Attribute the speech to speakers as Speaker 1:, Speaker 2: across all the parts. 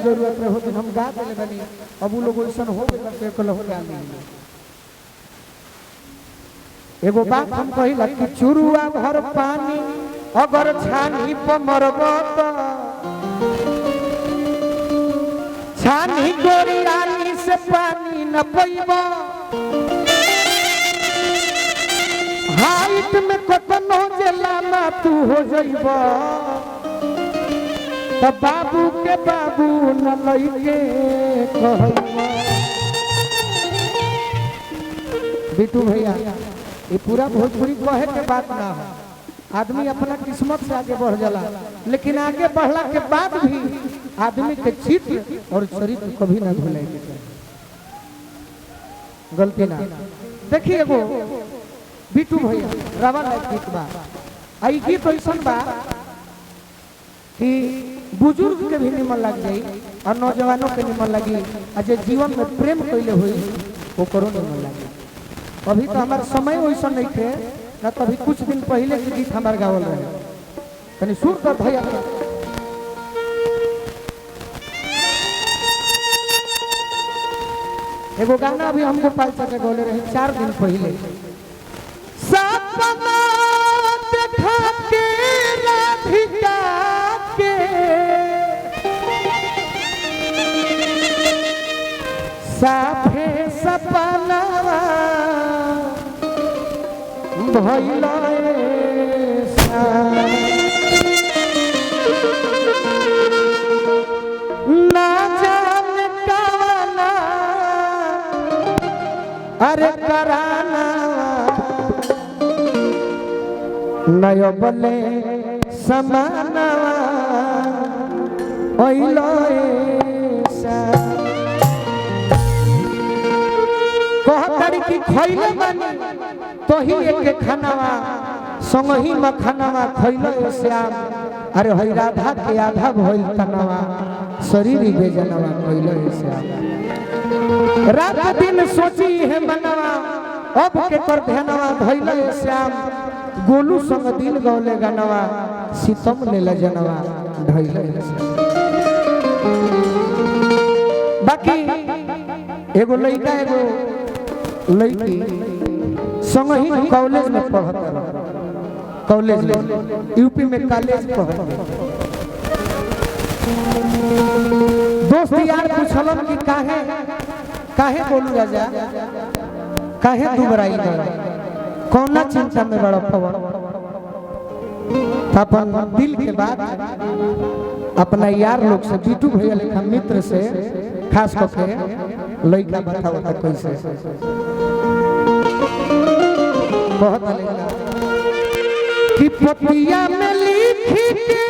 Speaker 1: जरूरत रहे हो दिन हम गा देले बनी अब वो लोग ऐसा हो गए करते कल हो गा ली एगो बात हम कहिला कि चुरुआ भर पानी अगर छानी पर मरबत छानी गोरियानी से पानी न पीबा हाइट में कतनो जलाना तू हो जाइबा तो बाबू के बाबू न लइके कहइबा बिटू भैया ये पूरा भोजपुरी कहे के बात ना हो आदमी अपना किस्मत से आगे बढ़ जाला लेकिन आगे बढ़ला के बाद भी आदमी के चित्र और चरित्र कभी ना भूले गलती ना देखिए एगो बिटू भैया रावा लाइक गीत बा आई गीत ऐसन बा कि बुजुर्ग के भी निमन लग जाई और नौजवानों के निमन लगी और जो जीवन में प्रेम कैले हुई वो करो निमन लगी अभी तो हमारे समय वैसा नहीं थे ना तो अभी कुछ दिन पहले के गीत हमारे गावल रहे कहीं सुर कर भैया एगो गाना अभी हमको पाल सके बोले रहे 4 दिन पहले सपना देखा के राधिका के साफे सपना भइला ना जान काना अरे कराना नयो बले समाना ओइलो कहतरी की खइले बानी तो ही एक खानावा संगही मखानावा खइलो श्याम अरे हई राधा के आधा भइल तनावा शरीर बेजनवा खइलो श्याम रात दिन सोची है मनवा अब के कर ध्यानवा धइलो श्याम गोलू संग दिल गौले गनवा सीतम ले जनवा ढइले बाकी एगो लइका एगो लड़की संग ही कॉलेज में पढ़त कॉलेज में यूपी में कॉलेज पढ़त दोस्त यार पूछलन कि काहे काहे बोलू राजा काहे दुबराई गए कौना चिंता में बड़ा पवन अपन दिल के बात अपना यार लोग से बिटू भैया लेखा मित्र से खास करके लइका बताओ त कैसे बहुत अलग कि पतिया में लिखी के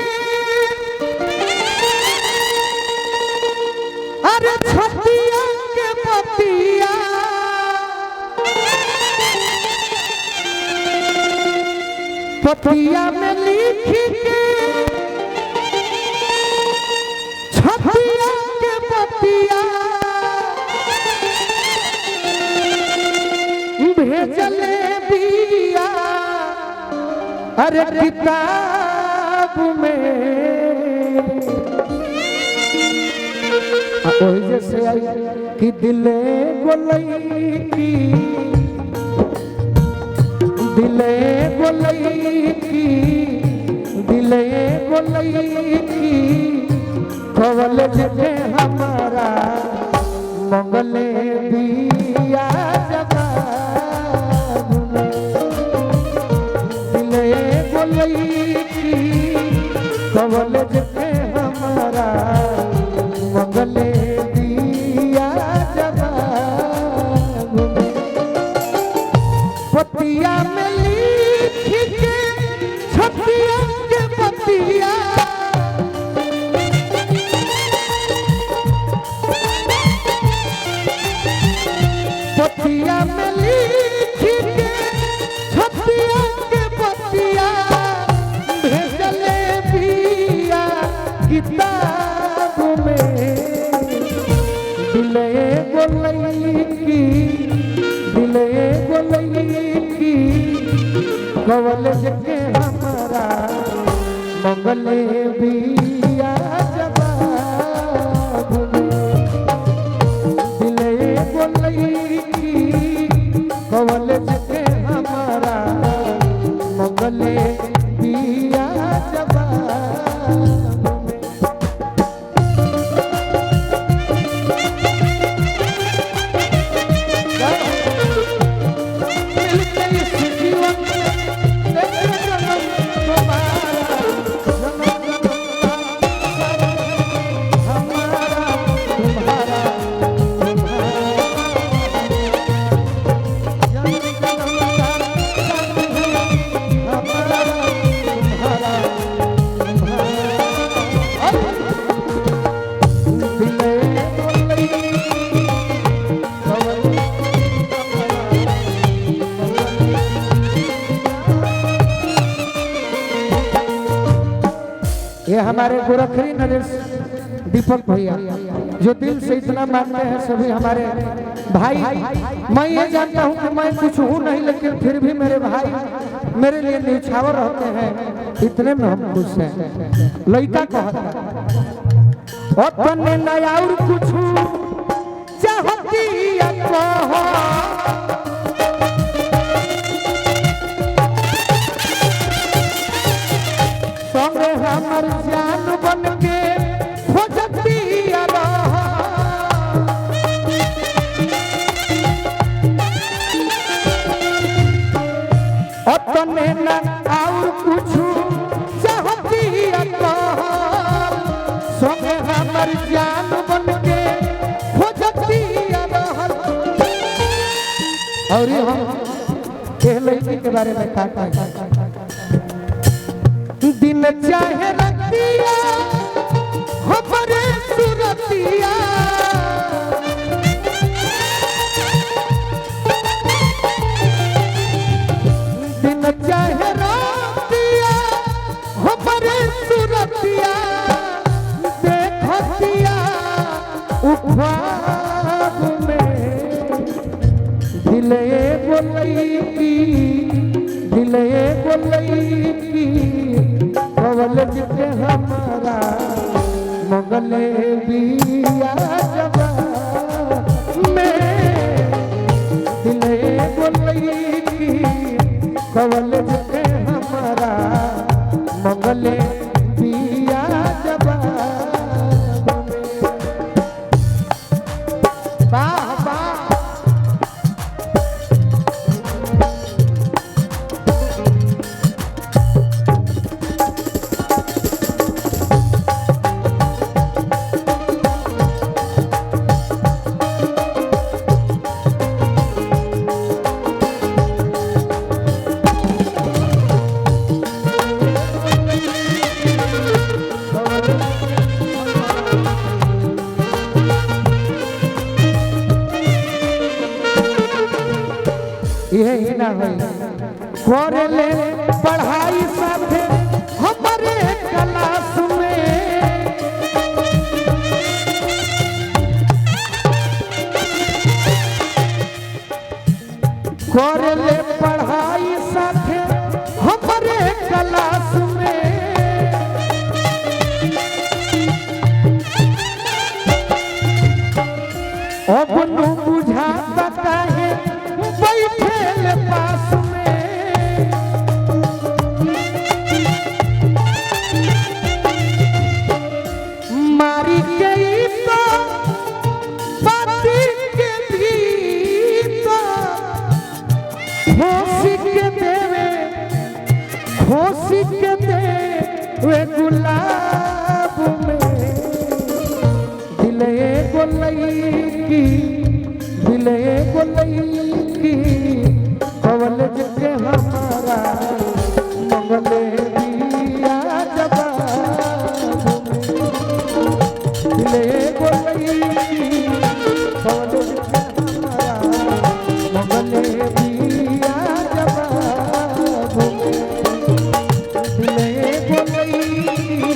Speaker 1: अरे छतिया के पतिया पतिया में लिखी के छतिया के पतिया भेजले बिया अरे किताब में ओही जैसे आई कि दिले गोलई की दिले गोलई की कवल जगे हमारा मंगले दिया जवाब में दिले गोलई की कवल जगे हमारा मंगले दिया जवाब में पतिया में लिख के छतिया के पतिया पतिया में लिख के छतिया के पतिया भेजले बिया किताब में दिले गोलई की कवल जगे हमारा मंगले बिया जवाब हमारे गोरखरी नरेश दीपक भैया जो दिल से इतना मानते हैं सभी हमारे भाई। मैं ये जानता हूँ कि मैं कुछ हूँ नहीं, लेकिन फिर भी मेरे भाई मेरे लिए न्यौछावर रहते हैं, इतने में हम खुश हैं। लड़का कहता अपने नया और कुछ चाहती संगे हमर जान बन के खोजती अपने न और कुछ चाहती संगे हमर जान बन के खोजती। और ये हम लड़की के बारे में कहता है दिन चाहे रतिया हमारे सुरतिया दिन चाहे रतिया हमारे सुरतिया देखतिया उख्वाब में दिले बोलई की कवल जिते हमारा मंगले बिया जबा में दिले बोलई की कवल जिते हमारा मंगले बिया जबा वाह वाह। यही ना हो करे ले पढ़ाई साथे हमारे क्लास में करे ले पढ़ाई साथे हमारे क्लास में अब न बुझाता काहे बैठे पास में मारी गई तो पाती के भीतर खोसी के देवे गुलाब में दिले बोलई की कवल जिते हमारा मंगले बिया जबा दिले बोलई की कवल जिते हमारा मंगले बिया जबा दिले बोलई की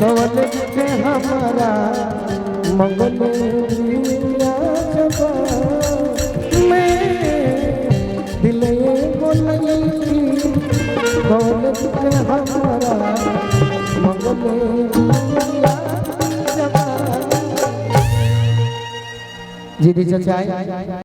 Speaker 1: कवल जिते हमारा मंगले बिया जबा दिले बोलई दौलत के हमारा मंगले जी दी चाचा